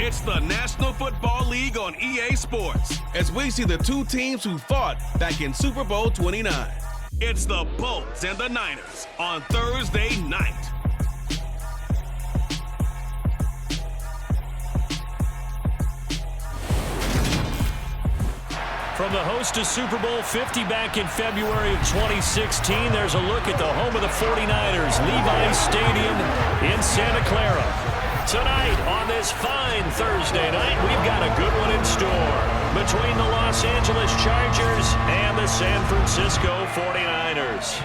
It's the National Football League on EA Sports as we see the two teams who fought back in Super Bowl 29. It's the Bolts and the Niners on Thursday night. From the host of Super Bowl 50 back in February of 2016, there's a look at the home of the 49ers, Levi's Stadium in Santa Clara. Tonight, on this fine Thursday night, we've got a good one in store between the Los Angeles Chargers and the San Francisco 49ers.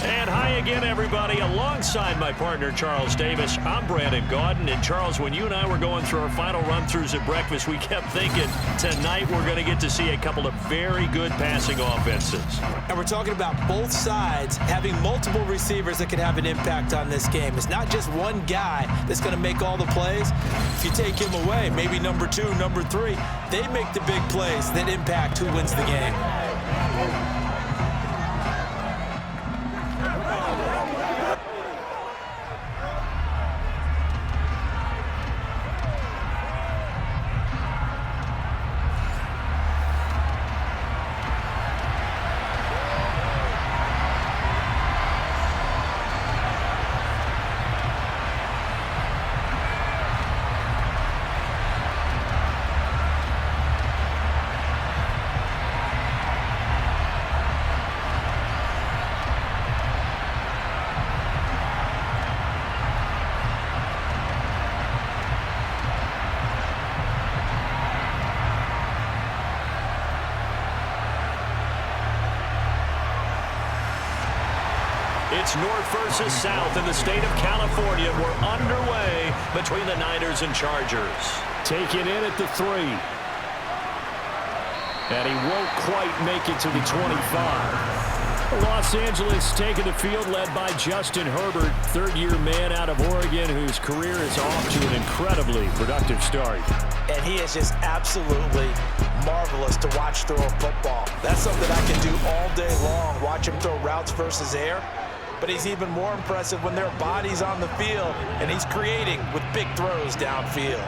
And hi again, everybody. Alongside my partner, Charles Davis, I'm Brandon Gaudin. And Charles, when you and I were going through our final run-throughs at breakfast, we kept thinking tonight we're going to get to see a couple of very good passing offenses. And we're talking about both sides having multiple receivers that can have an impact on this game. It's not just one guy that's going to make all the plays. If you take him away, maybe number 2, number 3, they make the big plays that impact who wins the game. It's North versus South in the state of California. We're underway between the Niners and Chargers. Taken in at the 3. And he won't quite make it to the 25. Los Angeles taking the field led by Justin Herbert, third-year man out of Oregon whose career is off to an incredibly productive start. And he is just absolutely marvelous to watch throw a football. That's something I can do all day long, watch him throw routes versus air. But he's even more impressive when there are bodies on the field, and he's creating with big throws downfield.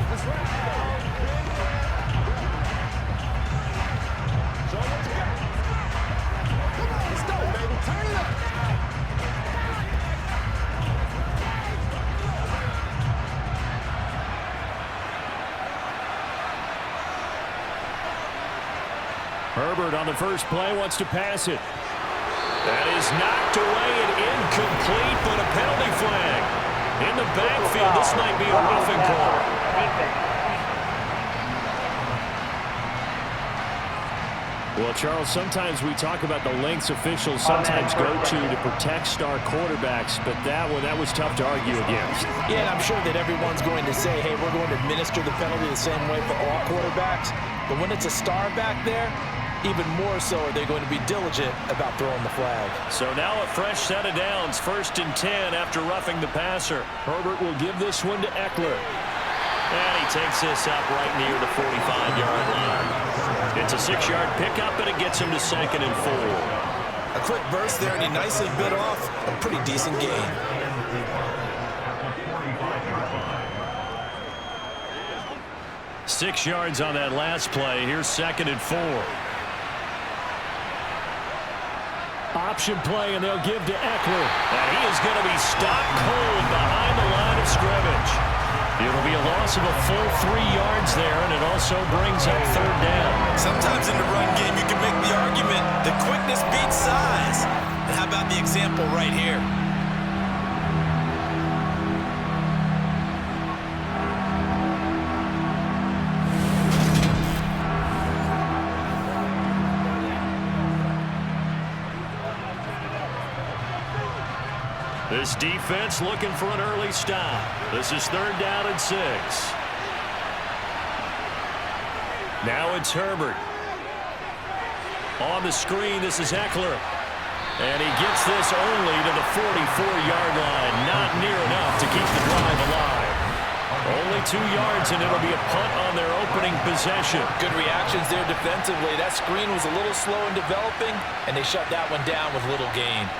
Let's go, baby. Turn it up. Herbert on the first play wants to pass it. That is knocked away and incomplete, but a penalty flag. In the backfield, this might be a roughing call. Well, Charles, sometimes we talk about the lengths officials sometimes go to protect star quarterbacks, but that was tough to argue against. Yeah, and I'm sure that everyone's going to say, hey, we're going to administer the penalty the same way for all quarterbacks. But when it's a star back there, even more so are they going to be diligent about throwing the flag. So now a fresh set of downs, 1st and 10 after roughing the passer. Herbert will give this one to Eckler. And he takes this up right near the 45-yard line. It's a 6-yard pickup, and it gets him to 2nd and 4. A quick burst there, and he nicely bit off a pretty decent gain. Six yards on that last play. Here's 2nd and 4. Option play, and they'll give to Eckler. And he is going to be stopped cold behind the line of scrimmage. It'll be a loss of a full 3 yards there, and it also brings up 3rd down. Sometimes in the run game, you can make the argument that quickness beats size. And how about the example right here? This defense looking for an early stop. This is 3rd down and 6. Now it's Herbert. On the screen, this is Eckler. And he gets this only to the 44-yard line. Not near enough to keep the drive alive. Only 2 yards, and it'll be a punt on their opening possession. Good reactions there defensively. That screen was a little slow in developing, and they shut that one down with little gain.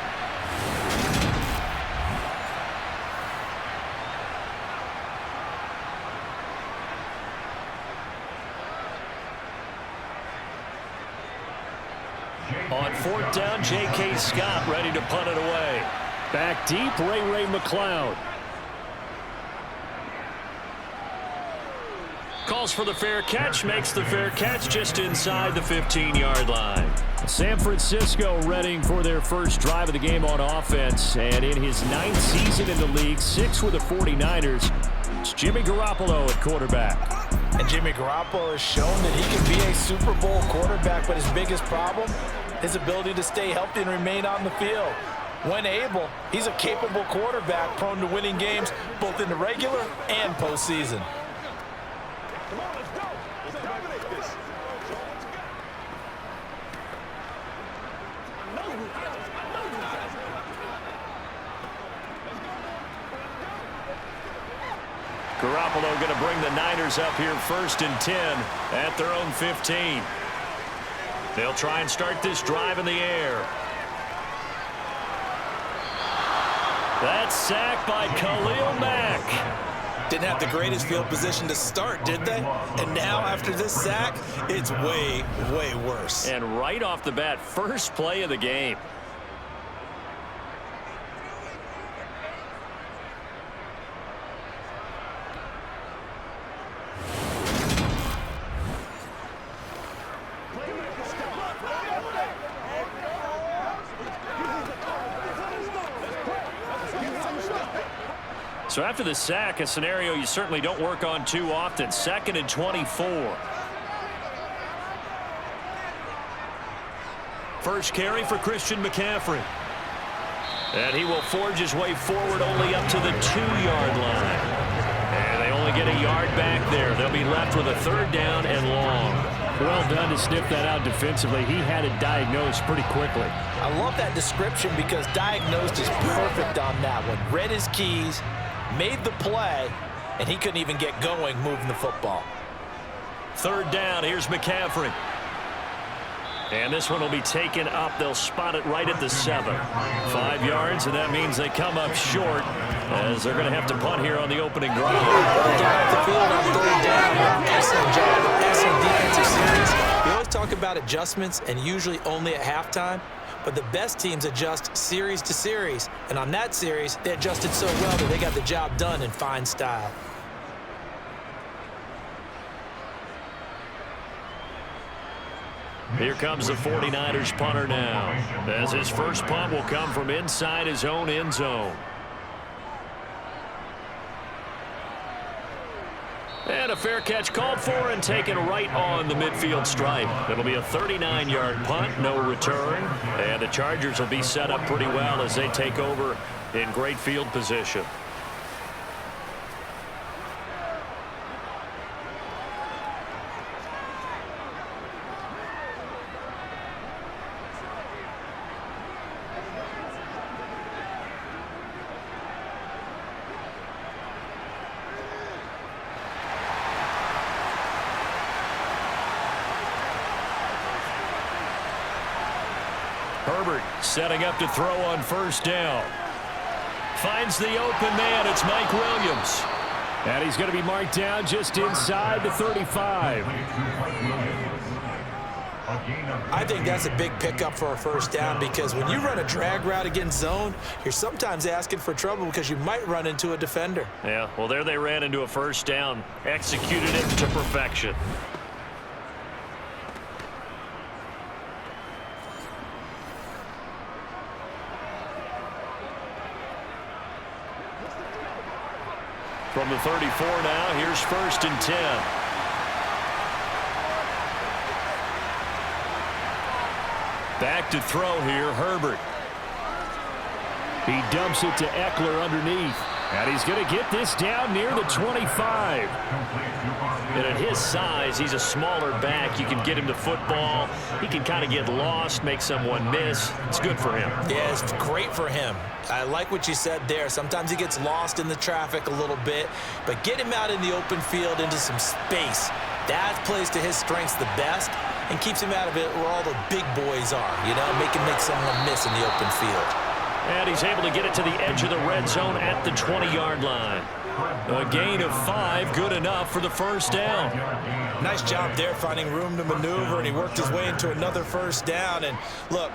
On fourth down, J.K. Scott ready to punt it away. Back deep, Ray McLeod. Calls for the fair catch, makes the fair catch just inside the 15-yard line. San Francisco readying for their first drive of the game on offense. And in his 9th season in the league, 6 with the 49ers, it's Jimmy Garoppolo at quarterback. And Jimmy Garoppolo has shown that he can be a Super Bowl quarterback, but his biggest problem, his ability to stay healthy and remain on the field. When able, he's a capable quarterback prone to winning games both in the regular and postseason. Come on, let's go. Let's dominate this. Garoppolo going to bring the Niners up here 1st and 10 at their own 15. They'll try and start this drive in the air. That's sacked by Khalil Mack. Didn't have the greatest field position to start, did they? And now, after this sack, it's way, way worse. And right off the bat, first play of the game. So after the sack, a scenario you certainly don't work on too often. 2nd and 24. First carry for Christian McCaffrey. And he will forge his way forward only up to the 2-yard line. And they only get a yard back there. They'll be left with a 3rd down and long. Well done to sniff that out defensively. He had it diagnosed pretty quickly. I love that description because diagnosed is perfect on that one. Read his keys, made the play, and he couldn't even get going moving the football. 3rd down, here's McCaffrey. And this one will be taken up. They'll spot it right at the 7. 5 yards, and that means they come up short as they're going to have to punt here on the opening drive. Get off the field on 3rd down. Excellent job, excellent defensive series. We always talk about adjustments and usually only at halftime. But the best teams adjust series to series. And on that series, they adjusted so well that they got the job done in fine style. Here comes the 49ers punter now, as his first punt will come from inside his own end zone. And a fair catch called for and taken right on the midfield stripe. It'll be a 39-yard punt, no return. And the Chargers will be set up pretty well as they take over in great field position. Herbert setting up to throw on 1st down. Finds the open man. It's Mike Williams. And he's going to be marked down just inside the 35. I think that's a big pickup for a 1st down because when you run a drag route against zone, you're sometimes asking for trouble because you might run into a defender. Yeah, well, there they ran into a 1st down. Executed it to perfection. From the 34 now, here's 1st and 10. Back to throw here, Herbert. He dumps it to Eckler underneath. And he's going to get this down near the 25. And at his size, he's a smaller back. You can get him to football. He can kind of get lost, make someone miss. It's good for him. Yeah, it's great for him. I like what you said there. Sometimes he gets lost in the traffic a little bit, but get him out in the open field into some space. That plays to his strengths the best and keeps him out of it where all the big boys are, you know, make him make someone miss in the open field. And he's able to get it to the edge of the red zone at the 20-yard line. A gain of 5, good enough for the first down. Nice job there finding room to maneuver, and he worked his way into another first down. And look,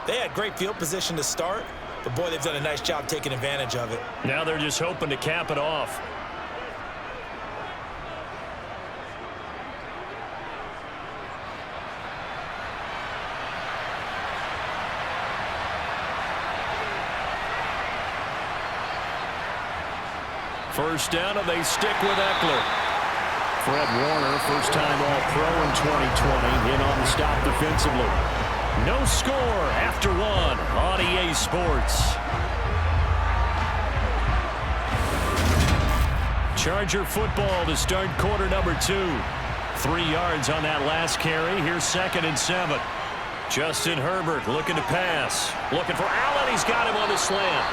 they had great field position to start, but boy, they've done a nice job taking advantage of it. Now they're just hoping to cap it off. First down, and they stick with Eckler. Fred Warner, first-time All-Pro in 2020, in on the stop defensively. No score after 1 on EA Sports. Charger football to start quarter number 2. 3 yards on that last carry. Here's 2nd and 7. Justin Herbert looking to pass. Looking for Allen. He's got him on the slant.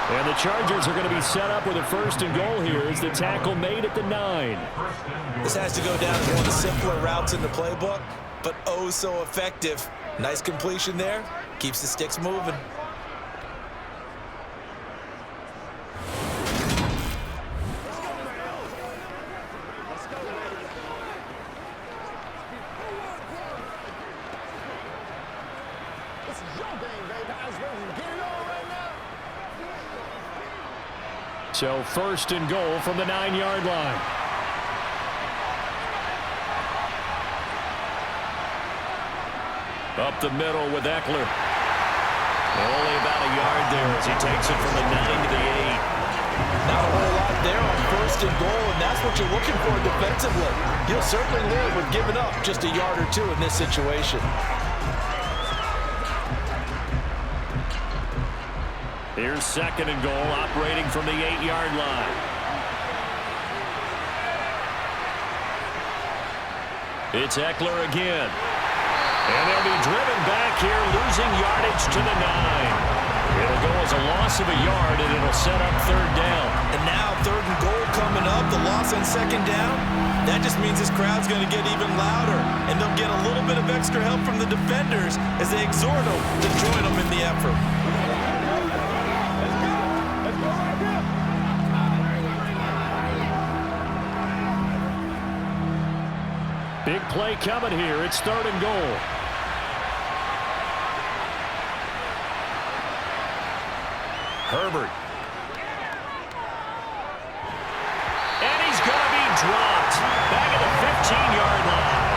And the Chargers are going to be set up with a 1st and goal here as the tackle made at the 9. This has to go down as one of the simpler routes in the playbook, but oh so effective. Nice completion there. Keeps the sticks moving. So 1st and goal from the 9-yard line. Up the middle with Eckler. Only about a yard there as he takes it from the 9 to the 8. Not a whole lot there on 1st and goal, and that's what you're looking for defensively. You'll certainly live with giving up just a yard or 2 in this situation. Here's 2nd and goal, operating from the 8-yard line. It's Eckler again. And they'll be driven back here, losing yardage to the 9. It'll go as a loss of a yard, and it'll set up 3rd down. And now 3rd and goal coming up, the loss on 2nd down. That just means this crowd's going to get even louder, and they'll get a little bit of extra help from the defenders as they exhort them to join them in the effort. Big play coming here. It's 3rd and goal. Herbert. And he's going to be dropped. Back at the 15-yard line.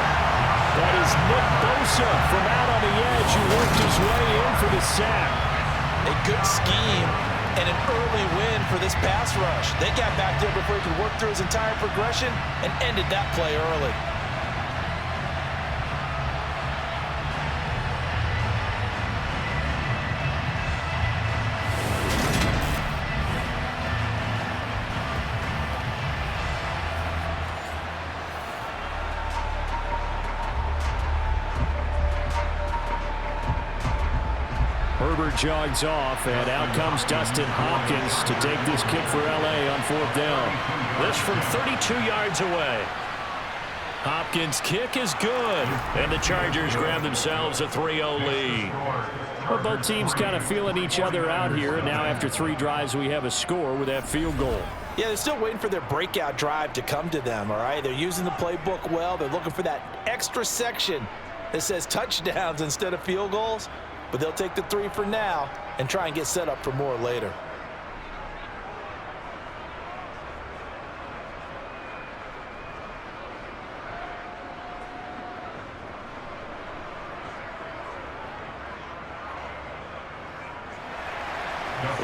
That is Nick Bosa from out on the edge who worked his way in for the sack. A good scheme and an early win for this pass rush. They got back there before he could work through his entire progression and ended that play early. Herbert jogs off, and out comes Dustin Hopkins to take this kick for L.A. on 4th down. This from 32 yards away. Hopkins' kick is good, and the Chargers grab themselves a 3-0 lead. Well, both teams kind of feeling each other out here, and now after 3 drives, we have a score with that field goal. Yeah, they're still waiting for their breakout drive to come to them, all right? They're using the playbook well. They're looking for that extra section that says touchdowns instead of field goals. But they'll take the 3 for now and try and get set up for more later.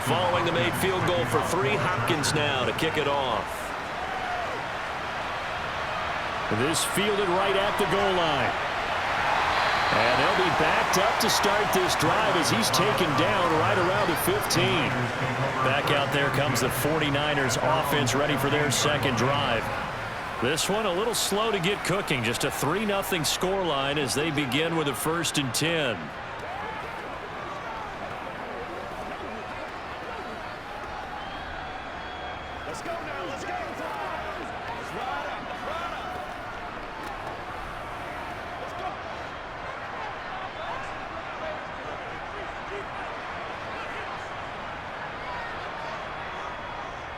Following the made field goal for 3, Hopkins now to kick it off. This fielded right at the goal line. And they'll be backed up to start this drive as he's taken down right around the 15. Back out there comes the 49ers offense ready for their 2nd drive. This one a little slow to get cooking. Just a 3-0 scoreline as they begin with a 1st and 10. Let's go now, let's go. Let's ride up, let's ride up. Let's go.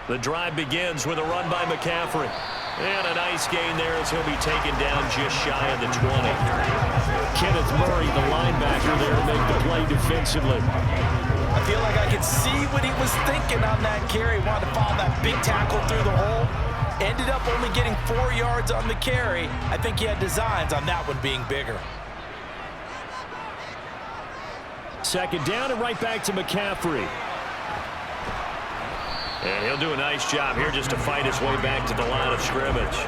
The drive begins with a run by McCaffrey. And a nice gain there as he'll be taken down just shy of the 20. Kenneth Murray, the linebacker there, make the play defensively. I feel like I could see what he was thinking on that carry. Wanted to follow that big tackle through the hole. Ended up only getting 4 yards on the carry. I think he had designs on that one being bigger. Second down and right back to McCaffrey. And he'll do a nice job here just to fight his way back to the line of scrimmage.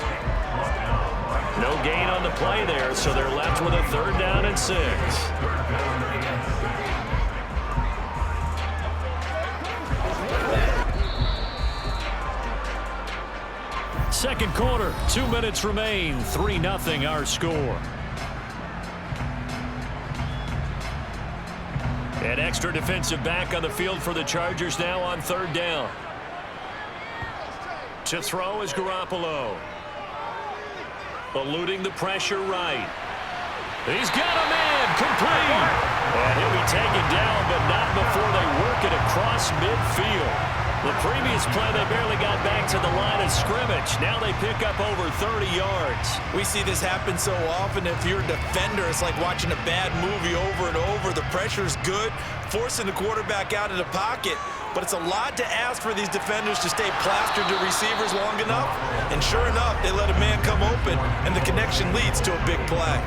No gain on the play there, so they're left with a 3rd down and 6. Second quarter, 2 minutes remain. 3-0 our score. An extra defensive back on the field for the Chargers now on 3rd down. To throw is Garoppolo. Eluding the pressure right. He's got a man complete. And he'll be taken down, but not before they work it across midfield. The previous play, they barely got back to the line of scrimmage. Now they pick up over 30 yards. We see this happen so often. If you're a defender, it's like watching a bad movie over and over. The pressure's good, forcing the quarterback out of the pocket. But it's a lot to ask for these defenders to stay plastered to receivers long enough. And sure enough, they let a man come open, and the connection leads to a big play.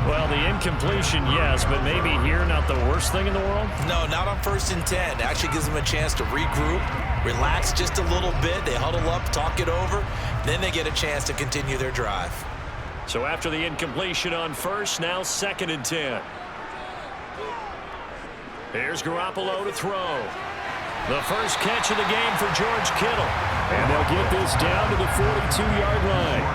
Well, the incompletion, yes, but maybe here not the worst thing in the world? No, not on 1st and 10. It actually gives them a chance to regroup, relax just a little bit. They huddle up, talk it over. Then they get a chance to continue their drive. So after the incompletion on 1st, now 2nd and 10. Here's Garoppolo to throw. The first catch of the game for George Kittle. And they'll get this down to the 42-yard line.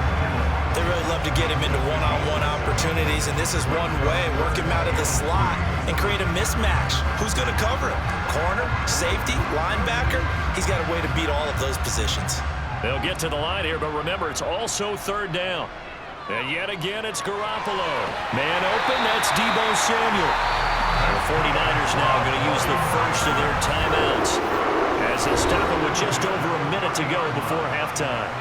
They really love to get him into one-on-one opportunities, and this is one way. Work him out of the slot and create a mismatch. Who's going to cover him? Corner, safety, linebacker? He's got a way to beat all of those positions. They'll get to the line here, but remember, it's also 3rd down. And yet again, it's Garoppolo. Man open, that's Deebo Samuel. And the 49ers now going to use the first of their timeouts as they stop it with just over a minute to go before halftime.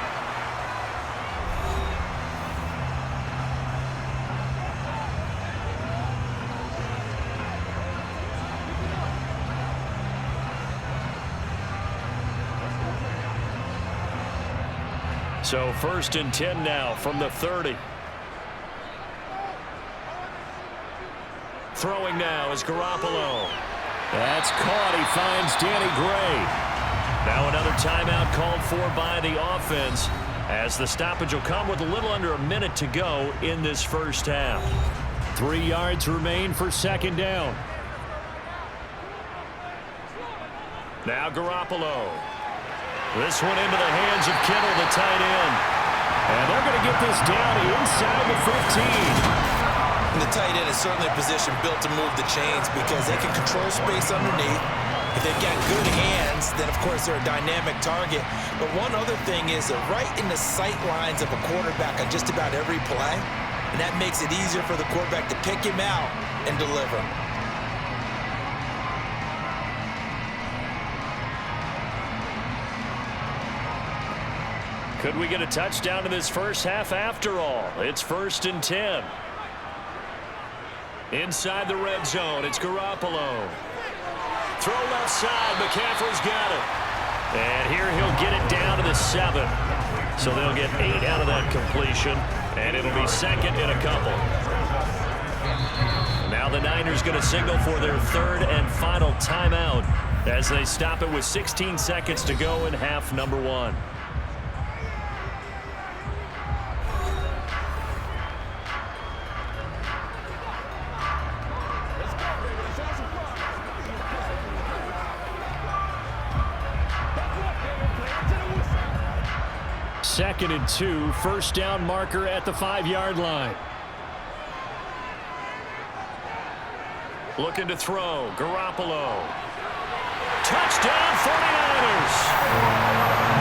So 1st and 10 now from the 30. Throwing now is Garoppolo. That's caught. He finds Danny Gray. Now another timeout called for by the offense as the stoppage will come with a little under a minute to go in this first half. 3 yards remain for 2nd down. Now Garoppolo. This one into the hands of Kittle, the tight end. And they're going to get this down inside the 15. And the tight end is certainly a position built to move the chains because they can control space underneath. If they've got good hands, then of course they're a dynamic target. But one other thing is they're right in the sight lines of a quarterback on just about every play. And that makes it easier for the quarterback to pick him out and deliver. Could we get a touchdown in this first half after all? It's 1st and 10. Inside the red zone, it's Garoppolo. Throw left side, McCaffrey's got it. And here he'll get it down to the 7. So they'll get 8 out of that completion, and it'll be 2nd and a couple. Now the Niners going to signal for their 3rd and final timeout as they stop it with 16 seconds to go in half number 1. Second and 2, first down marker at the 5-yard line. Looking to throw, Garoppolo. Touchdown 49ers!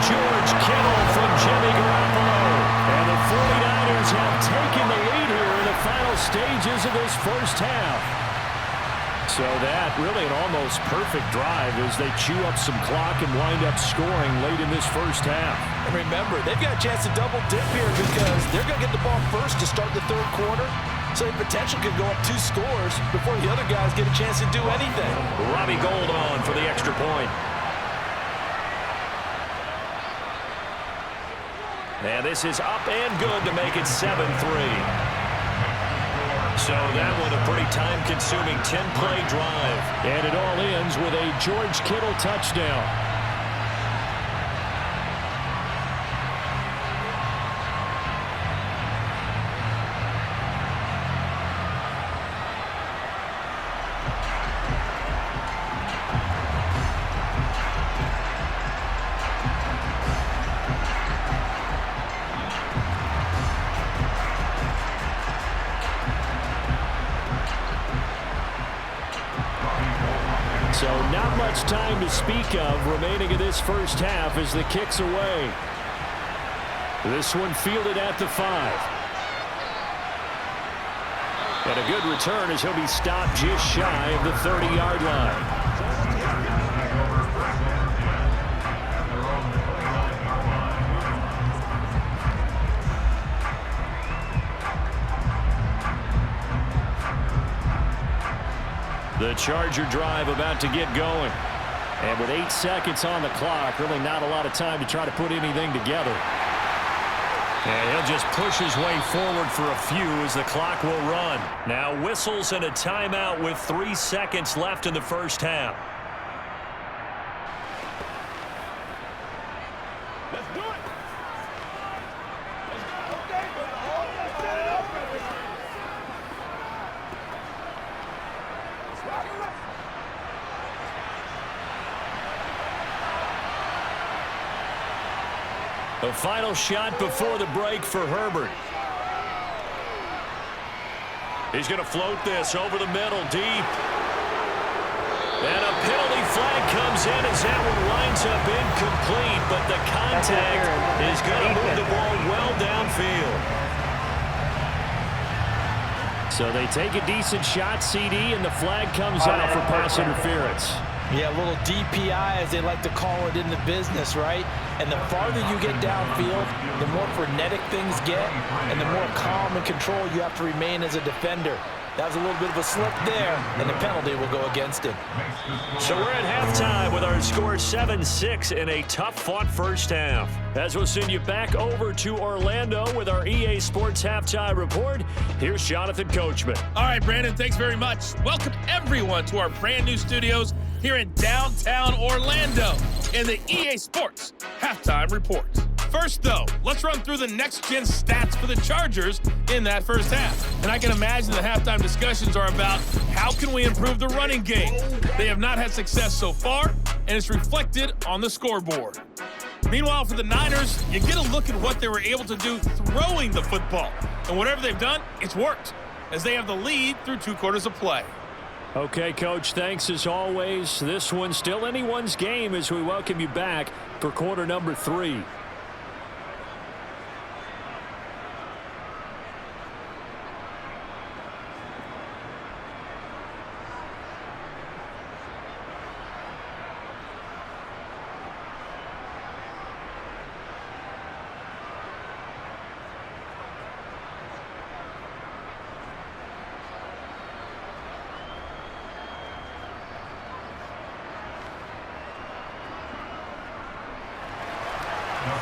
George Kittle from Jimmy Garoppolo. And the 49ers have taken the lead here in the final stages of this first half. So So that really an almost perfect drive as they chew up some clock and wind up scoring late in this first half. And remember, they've got a chance to double dip here because they're going to get the ball first to start the third quarter. So the potential could go up 2 scores before the other guys get a chance to do anything. Robbie Gould on for the extra point. And this is up and good to make it 7-3. So that one a pretty time-consuming 10-play drive. And it all ends with a George Kittle touchdown. So not much time to speak of remaining in this first half as the kick's away. This one fielded at the 5. And a good return as he'll be stopped just shy of the 30-yard line. The Charger drive about to get going. And with 8 seconds on the clock, really not a lot of time to try to put anything together. And he'll just push his way forward for a few as the clock will run. Now whistles and a timeout with 3 seconds left in the first half. Let's do it. The final shot before the break for Herbert. He's going to float this over the middle, deep. And a penalty flag comes in as that one winds up incomplete, but the contact is going to move the ball well downfield. So they take a decent shot, CD, and the flag comes out for pass interference. Yeah, a little DPI, as they like to call it in the business, right? And the farther you get downfield, the more frenetic things get, and the more calm and control you have to remain as a defender. That was a little bit of a slip there, and the penalty will go against him. So we're at halftime with our score 7-6 in a tough-fought first half. As we'll send you back over to Orlando with our EA Sports Halftime Report, here's Jonathan Coachman. All right, Brandon, thanks very much. Welcome, everyone, to our brand-new studios here in downtown Orlando in the EA Sports Halftime Report. First, though, let's run through the next-gen stats for the Chargers in that first half. And I can imagine the halftime discussions are about how can we improve the running game. They have not had success so far, and it's reflected on the scoreboard. Meanwhile, for the Niners, you get a look at what they were able to do throwing the football. And whatever they've done, it's worked, as they have the lead through 2 quarters of play. Okay, Coach, thanks as always. This one's still anyone's game as we welcome you back for quarter number 3.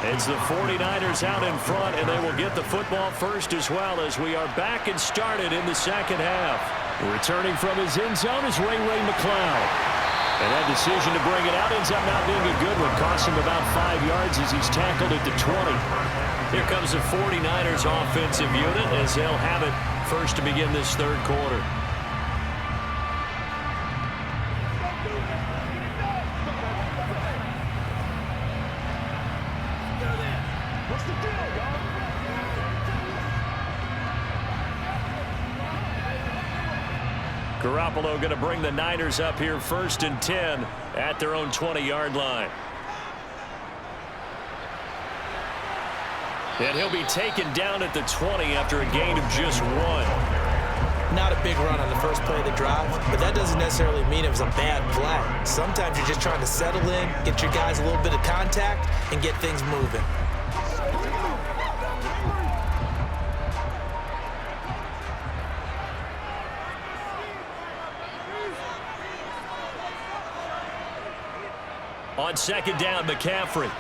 It's the 49ers out in front, and they will get the football first as well as we are back and started in the second half. Returning from his end zone is Ray McCloud. And that decision to bring it out ends up not being a good one. Cost him about 5 yards as he's tackled at the 20. Here comes the 49ers offensive unit as they'll have it first to begin this third quarter. Garoppolo going to bring the Niners up here first and 10 at their own 20-yard line. And he'll be taken down at the 20 after a gain of just 1. out a big run on the first play of the drive, but that doesn't necessarily mean it was a bad play. Sometimes you're just trying to settle in, get your guys a little bit of contact, and get things moving. On second down, McCaffrey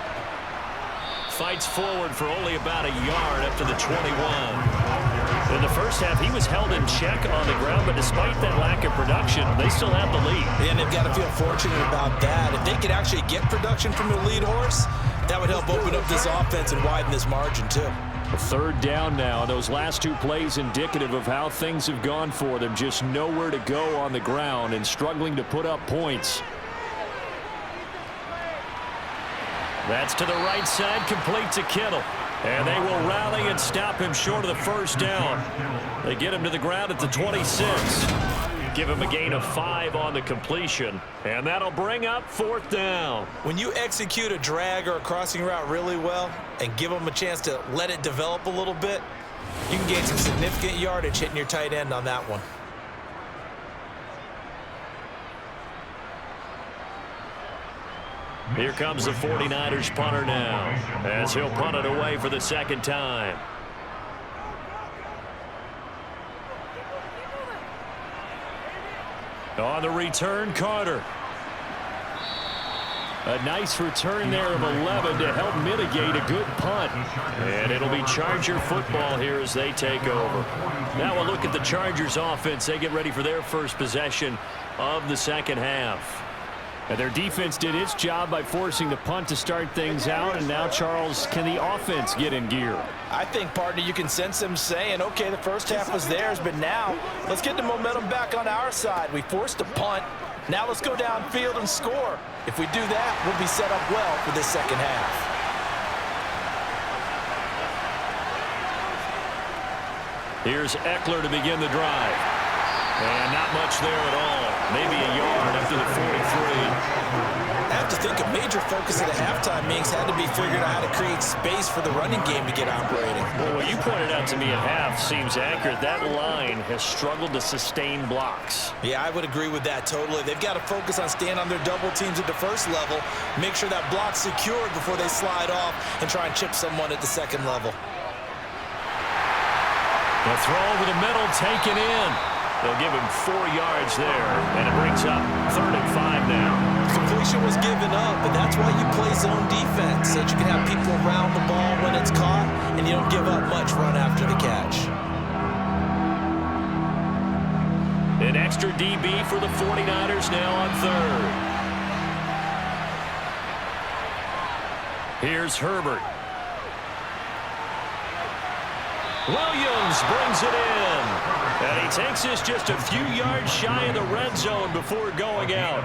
fights forward for only about a yard up to the 21. In the first half, he was held in check on the ground, but despite that lack of production, they still have the lead. And they've got to feel fortunate about that. If they could actually get production from their lead horse, that would help open up this offense and widen this margin too. Third down now. Those last two plays indicative of how things have gone for them. Just nowhere to go on the ground and struggling to put up points. That's to the right side, complete to Kittle. And they will rally and stop him short of the first down. They get him to the ground at the 26. Give him a gain of 5 on the completion. And that'll bring up fourth down. When you execute a drag or a crossing route really well and give them a chance to let it develop a little bit, you can gain some significant yardage hitting your tight end on that one. Here comes the 49ers punter now, as he'll punt it away for the second time. On the return, Carter. A nice return there of 11 to help mitigate a good punt. And it'll be Charger football here as they take over. Now we'll look at the Chargers offense. They get ready for their first possession of the second half. And their defense did its job by forcing the punt to start things out. And now, Charles, can the offense get in gear? I think, partner, you can sense them saying, okay, the first half was theirs, but now let's get the momentum back on our side. We forced a punt. Now let's go downfield and score. If we do that, we'll be set up well for this second half. Here's Eckler to begin the drive. And not much there at all. Maybe a yard up to the 43. I have to think a major focus of the halftime meetings had to be figuring out how to create space for the running game to get operating. Well, what you pointed out to me at half seems accurate. That line has struggled to sustain blocks. Yeah, I would agree with that totally. They've got to focus on staying on their double teams at the first level, make sure that block's secured before they slide off and try and chip someone at the second level. The throw over the middle, taken in. They'll give him 4 yards there, and it brings up 3rd and 5 now. Completion was given up, but that's why you play zone defense, so that you can have people around the ball when it's caught, and you don't give up much run after the catch. An extra DB for the 49ers now on 3rd. Here's Herbert. Williams brings it in. And he takes this just a few yards shy of the red zone before going out.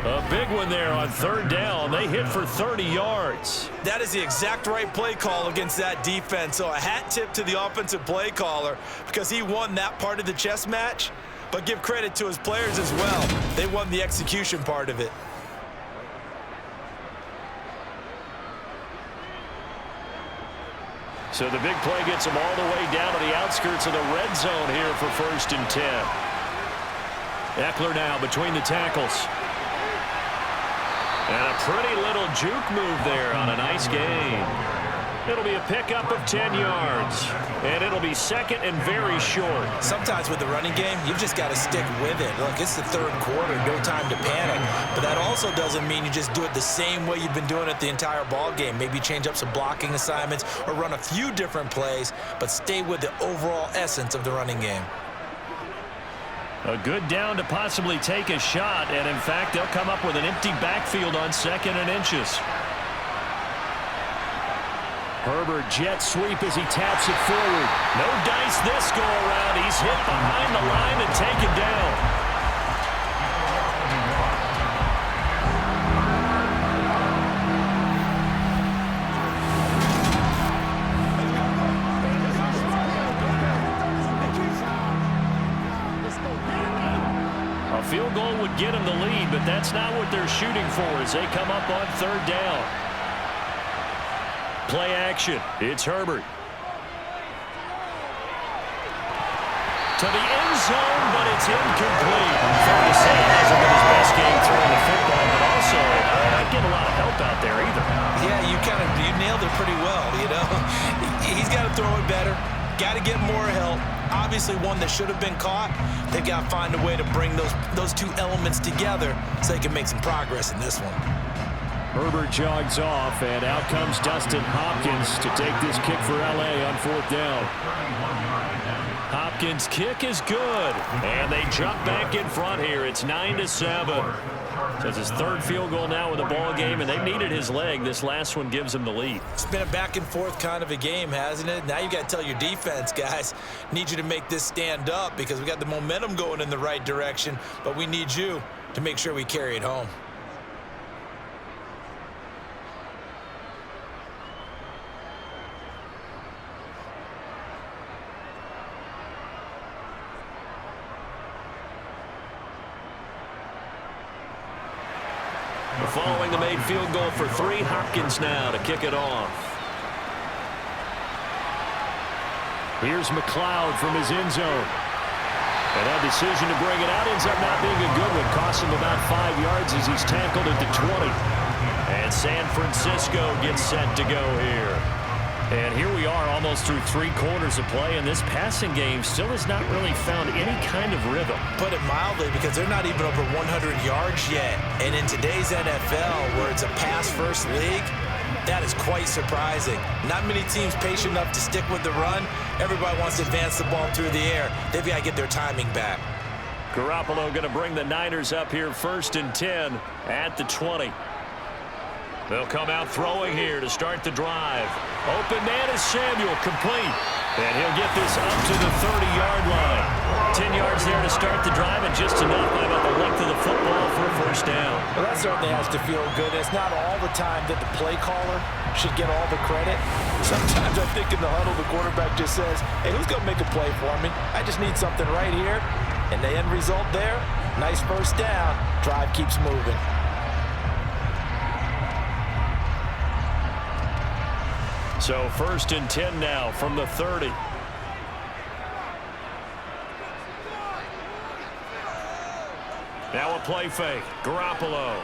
A big one there on 3rd down. They hit for 30 yards. That is the exact right play call against that defense. So a hat tip to the offensive play caller because he won that part of the chess match. But give credit to his players as well. They won the execution part of it. So the big play gets them all the way down to the outskirts of the red zone here for 1st and 10. Eckler now between the tackles. And a pretty little juke move there on a nice gain. It'll be a pickup of 10 yards. And it'll be 2nd and very short. Sometimes with the running game, you've just got to stick with it. Look, it's the 3rd quarter, no time to panic. But that also doesn't mean you just do it the same way you've been doing it the entire ball game. Maybe change up some blocking assignments or run a few different plays, but stay with the overall essence of the running game. A good down to possibly take a shot, and in fact, they'll come up with an empty backfield on 2nd and inches. Herbert jet sweep as he taps it forward. No dice this go around. He's hit behind the line and taken down. A field goal would get him the lead, but that's not what they're shooting for as they come up on 3rd down. Play action. It's Herbert. To the end zone, but it's incomplete. Fair to say it hasn't been his best game throwing the football, but also not getting a lot of help out there either. Yeah, you nailed it pretty well, you know. He's got to throw it better. Got to get more help. Obviously one that should have been caught. They've got to find a way to bring those two elements together so they can make some progress in this one. Herbert jogs off, and out comes Dustin Hopkins to take this kick for L.A. on 4th down. Hopkins' kick is good, and they jump back in front here. It's 9-7. So it's his 3rd field goal now with the ball game, and they needed his leg. This last one gives him the lead. It's been a back-and-forth kind of a game, hasn't it? Now you got to tell your defense, guys, need you to make this stand up because we got the momentum going in the right direction, but we need you to make sure we carry it home. Following the made field goal for 3, Hopkins now to kick it off. Here's McLeod from his end zone. And that decision to bring it out ends up not being a good one. Costs him about 5 yards as he's tackled at the 20. And San Francisco gets set to go here. And here we are almost through 3 quarters of play, and this passing game still has not really found any kind of rhythm. Put it mildly, because they're not even over 100 yards yet. And in today's NFL, where it's a pass-first league, that is quite surprising. Not many teams patient enough to stick with the run. Everybody wants to advance the ball through the air. They've got to get their timing back. Garoppolo going to bring the Niners up here 1st and 10 at the 20. They'll come out throwing here to start the drive. Open man is Samuel, complete. And he'll get this up to the 30-yard line. 10 yards there to start the drive, and just enough by about the length of the football for a 1st down. Well, that certainly has to feel good. It's not all the time that the play caller should get all the credit. Sometimes I think in the huddle, the quarterback just says, hey, who's going to make a play for me? I just need something right here. And the end result there, nice 1st down. Drive keeps moving. So 1st and 10 now from the 30. Now a play fake. Garoppolo.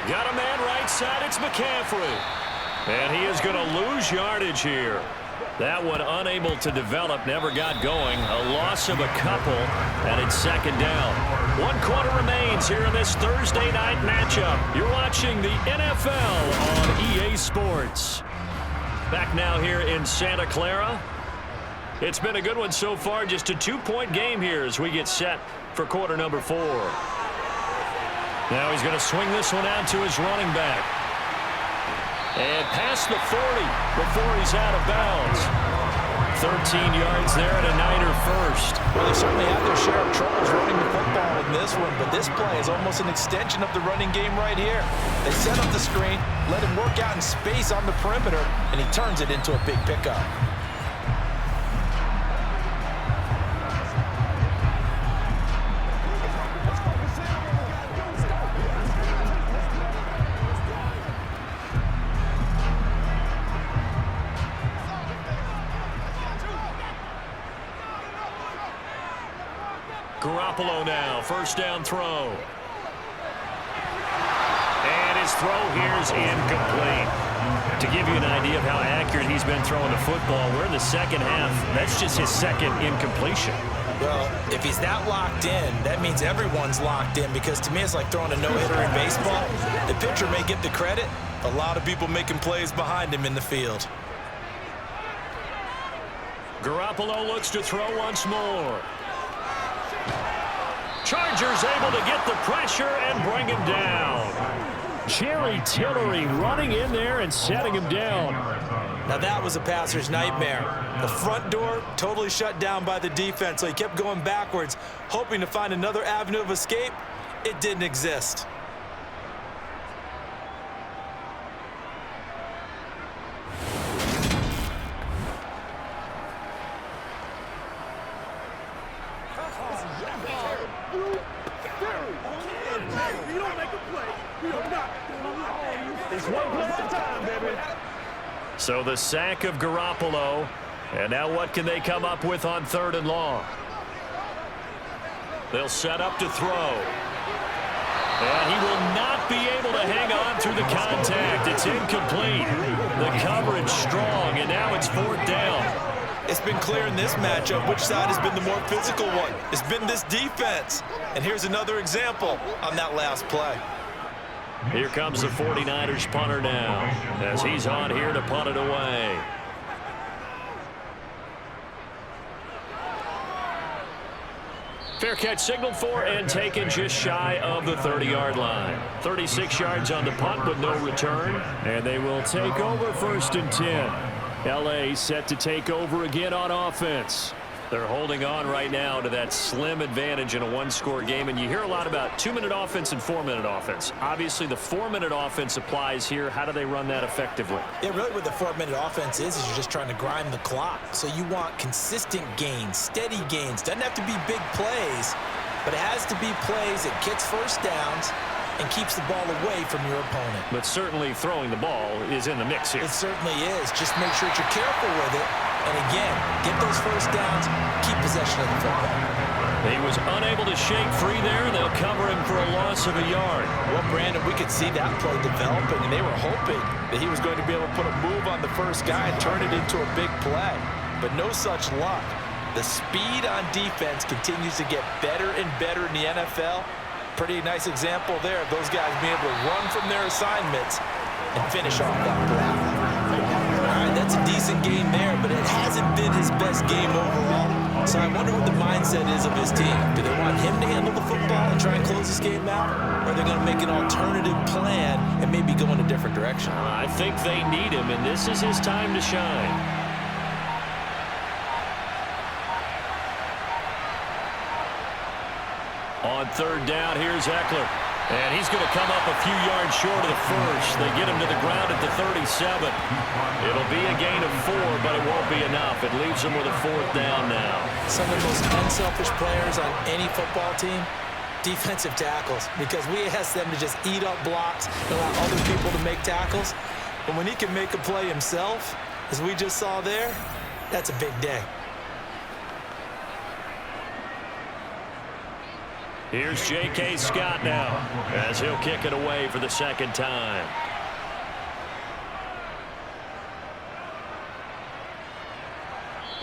Got a man right side. It's McCaffrey. And he is going to lose yardage here. That one unable to develop, never got going. A loss of a couple, and it's 2nd down. 1 quarter remains here in this Thursday night matchup. You're watching the NFL on EA Sports. Back now here in Santa Clara. It's been a good one so far. Just a 2-point game here as we get set for quarter number 4. Now he's going to swing this one out to his running back. And past the 40 before he's out of bounds. 13 yards there and a Niner first. Well, they certainly had their share of troubles running the football in this one, but this play is almost an extension of the running game right here. They set up the screen, let him work out in space on the perimeter, and he turns it into a big pickup. Garoppolo now, 1st down throw. And his throw here is incomplete. To give you an idea of how accurate he's been throwing the football, we're in the 2nd half. That's just his 2nd incompletion. Well, if he's that locked in, that means everyone's locked in, because to me it's like throwing a no-hitter in baseball. The pitcher may get the credit, a lot of people making plays behind him in the field. Garoppolo looks to throw once more. Chargers able to get the pressure and bring him down. Jerry Tillery running in there and setting him down. Now that was a passer's nightmare. The front door totally shut down by the defense, so he kept going backwards, hoping to find another avenue of escape. It didn't exist. So the sack of Garoppolo, and now what can they come up with on 3rd and long? They'll set up to throw. And he will not be able to hang on through the contact. It's incomplete. The coverage strong, and now it's 4th down. It's been clear in this matchup which side has been the more physical one. It's been this defense. And here's another example on that last play. Here comes the 49ers punter now, as he's on here to punt it away. Fair catch signaled for and taken just shy of the 30-yard line. 36 yards on the punt with no return. And they will take over 1st and 10. L.A. set to take over again on offense. They're holding on right now to that slim advantage in a one-score game. And you hear a lot about 2-minute offense and 4-minute offense. Obviously, the 4-minute offense applies here. How do they run that effectively? Yeah, really what the 4-minute offense is you're just trying to grind the clock. So you want consistent gains, steady gains. Doesn't have to be big plays, but it has to be plays that gets first downs and keeps the ball away from your opponent. But certainly throwing the ball is in the mix here. It certainly is. Just make sure that you're careful with it. And again, get those first downs, keep possession of the football. He was unable to shake free there. They'll cover him for a loss of a yard. Well, Brandon, we could see that play developing, and they were hoping that he was going to be able to put a move on the first guy and turn it into a big play. But no such luck. The speed on defense continues to get better and better in the NFL. Pretty nice example there of those guys being able to run from their assignments and finish off that play. All right, that's a decent game there, but it hasn't been his best game overall. So I wonder what the mindset is of his team. Do they want him to handle the football and try and close this game out? Or are they going to make an alternative plan and maybe go in a different direction? I think they need him, and this is his time to shine. On 3rd down, here's Eckler. And he's going to come up a few yards short of the first. They get him to the ground at the 37. It'll be a gain of 4, but it won't be enough. It leaves them with a 4th down now. Some of the most unselfish players on any football team, defensive tackles, because we ask them to just eat up blocks and allow other people to make tackles. But when he can make a play himself, as we just saw there, that's a big day. Here's J.K. Scott now, as he'll kick it away for the 2nd time.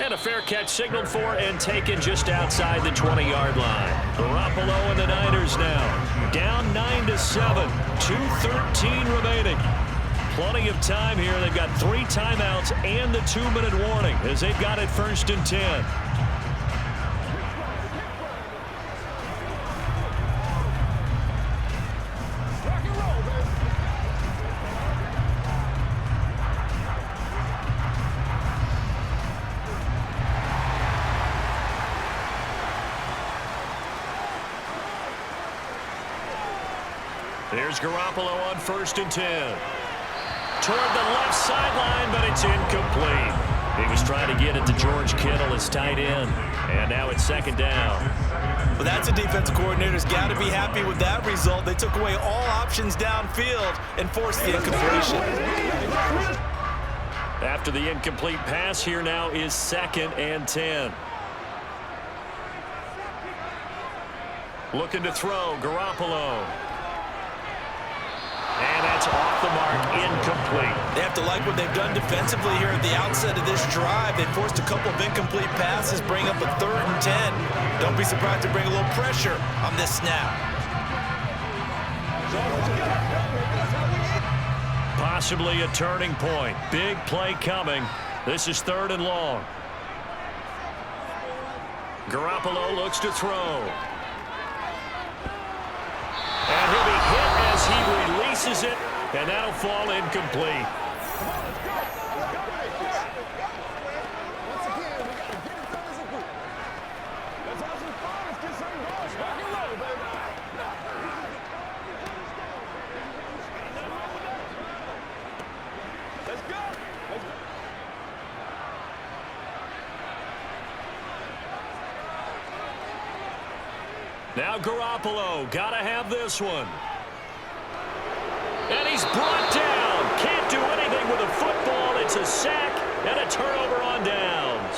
And a fair catch signaled for and taken just outside the 20-yard line. Garoppolo and the Niners now, down 9-7, 2:13 remaining. Plenty of time here. They've got 3 timeouts and the 2-minute warning as they've got it 1st and 10. Here's Garoppolo on 1st and 10. Toward the left sideline, but it's incomplete. He was trying to get it to George Kittle, his tight end. And now it's 2nd down. Well, that's a defensive coordinator's got to be happy with that result. They took away all options downfield and forced the incompletion. After the incomplete pass, here now is 2nd and 10. Looking to throw, Garoppolo. And that's off the mark, incomplete. They have to like what they've done defensively here at the outset of this drive. They forced a couple of incomplete passes, bring up a 3rd and 10. Don't be surprised to bring a little pressure on this snap. Possibly a turning point. Big play coming. This is 3rd and long. Garoppolo looks to throw. And he'll be hit as he releases it, and that'll fall incomplete. Now Garoppolo, gotta have this one. And he's brought down. Can't do anything with a football. It's a sack and a turnover on downs.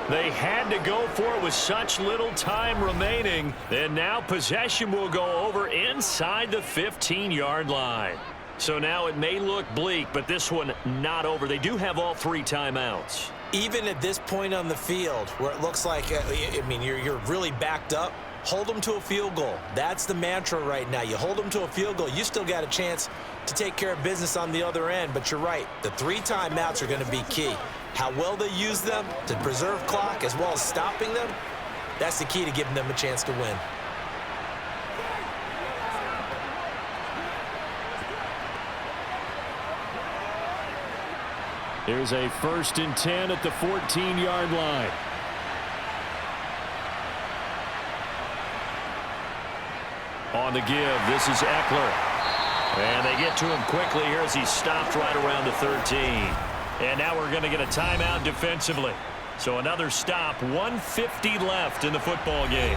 They had to go for it with such little time remaining. And now possession will go over inside the 15-yard line. So now it may look bleak, but this one not over. They do have all 3 timeouts. Even at this point on the field, where it looks like, you're really backed up, hold them to a field goal. That's the mantra right now. You hold them to a field goal, you still got a chance to take care of business on the other end. But you're right, the 3 timeouts are going to be key. How well they use them to preserve clock as well as stopping them, that's the key to giving them a chance to win. Here's a 1st and 10 at the 14-yard line. On the give, this is Eckler. And they get to him quickly here as he's stopped right around the 13. And now we're going to get a timeout defensively. So another stop, 1:50 left in the football game.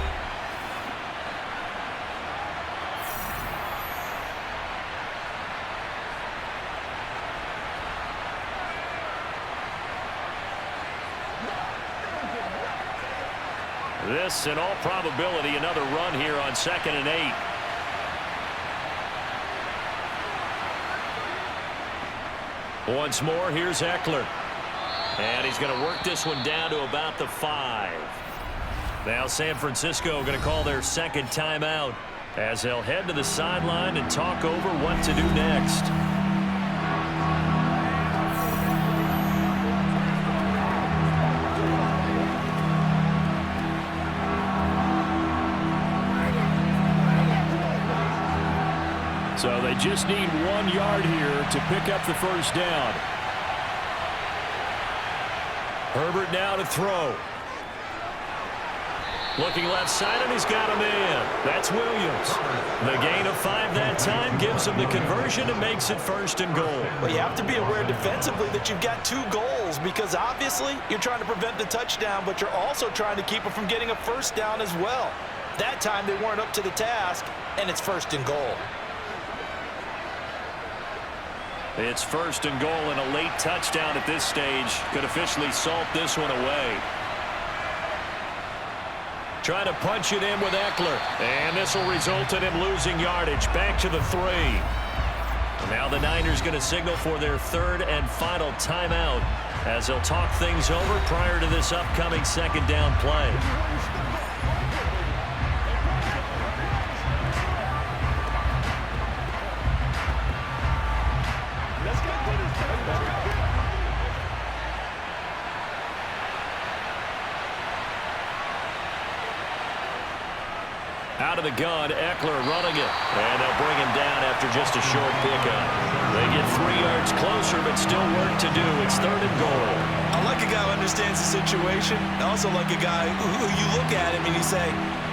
This, in all probability, another run here on 2nd and 8. Once more, here's Eckler. And he's going to work this one down to about the 5. Now San Francisco going to call their 2nd timeout as they'll head to the sideline and talk over what to do next. So they just need 1 yard here to pick up the 1st down. Herbert now to throw. Looking left side, and he's got a man. That's Williams. The gain of 5 that time gives him the conversion and makes it 1st and goal. Well, you have to be aware defensively that you've got 2 goals because obviously you're trying to prevent the touchdown, but you're also trying to keep it from getting a 1st down as well. That time they weren't up to the task, and it's 1st and goal. It's 1st and goal, and a late touchdown at this stage could officially salt this one away. Trying to punch it in with Eckler, and this will result in him losing yardage. Back to the 3. Now the Niners going to signal for their 3rd and final timeout as they'll talk things over prior to this upcoming 2nd down play. Out of the gun, Eckler running it. And they'll bring him down after just a short pickup. They get 3 yards closer, but still work to do. It's 3rd and goal. I like a guy who understands the situation. I also like a guy who you look at him and you say,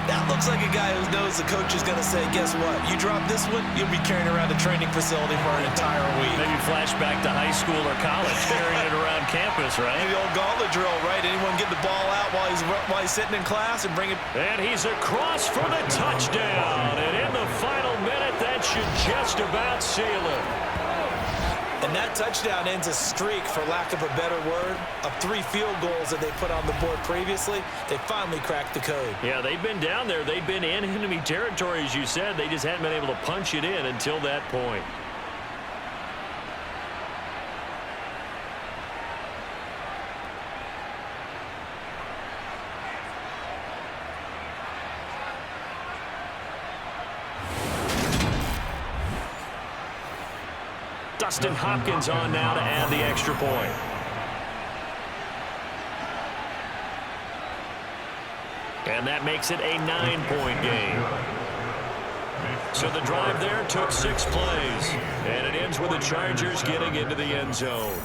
that looks like a guy who knows the coach is going to say, guess what? You drop this one, you'll be carrying around a training facility for an entire week. Maybe flashback to high school or college, carrying it around campus, right? The old gauntlet drill, right? Anyone get the ball out while he's sitting in class and bring it. And he's across for the touchdown. And in the final minute, that should just about seal it. And that touchdown ends a streak, for lack of a better word, of 3 field goals that they put on the board previously. They finally cracked the code. Yeah, they've been down there. They've been in enemy territory, as you said. They just hadn't been able to punch it in until that point. Dustin Hopkins on now to add the extra point. And that makes it a 9-point game. So the drive there took 6 plays. And it ends with the Chargers getting into the end zone.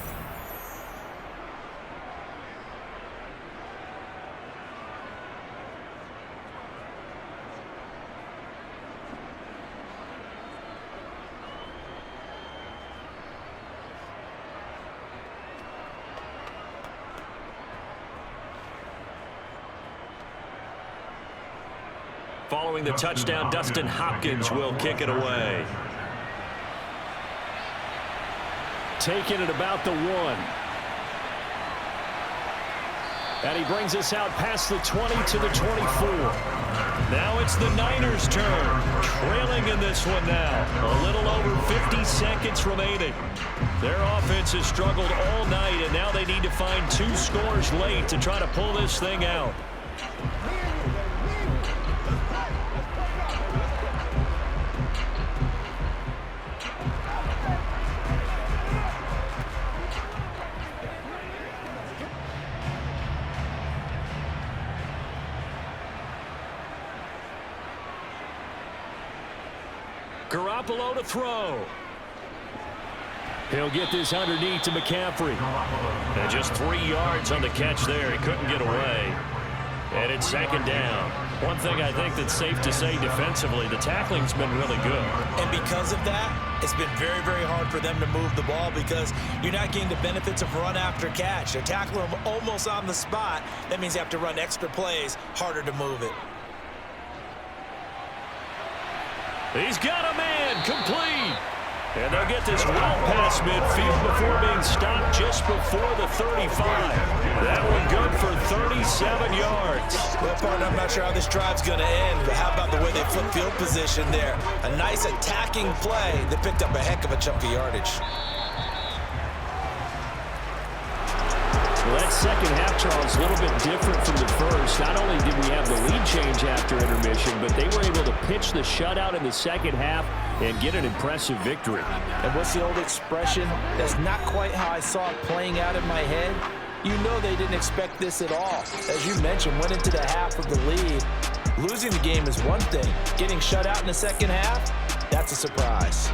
Following the touchdown, Dustin Hopkins will kick it away. Taking it about the 1. And he brings us out past the 20 to the 24. Now it's the Niners' turn. Trailing in this one now. A little over 50 seconds remaining. Their offense has struggled all night, and now they need to find 2 scores late to try to pull this thing out. Garoppolo to throw. He'll get this underneath to McCaffrey. And just 3 yards on the catch there. He couldn't get away. And it's second down. One thing I think that's safe to say defensively, the tackling's been really good. And because of that, it's been very, very hard for them to move the ball because you're not getting the benefits of run after catch. They're tackling them almost on the spot. That means you have to run extra plays, harder to move it. He's got a man complete. And they'll get this well past midfield before being stopped just before the 35. That one good for 37 yards. Well, partner, I'm not sure how this drive's going to end, but how about the way they flip field position there? A nice attacking play. They picked up a heck of a chunk of yardage. Well, that second half, Charles, a little bit different from the first. Not only did we have the lead change after intermission, but they were able to pitch the shutout in the second half and get an impressive victory. And what's the old expression? That's not quite how I saw it playing out in my head. You know they didn't expect this at all. As you mentioned, went into the half of the lead. Losing the game is one thing. Getting shut out in the second half, that's a surprise.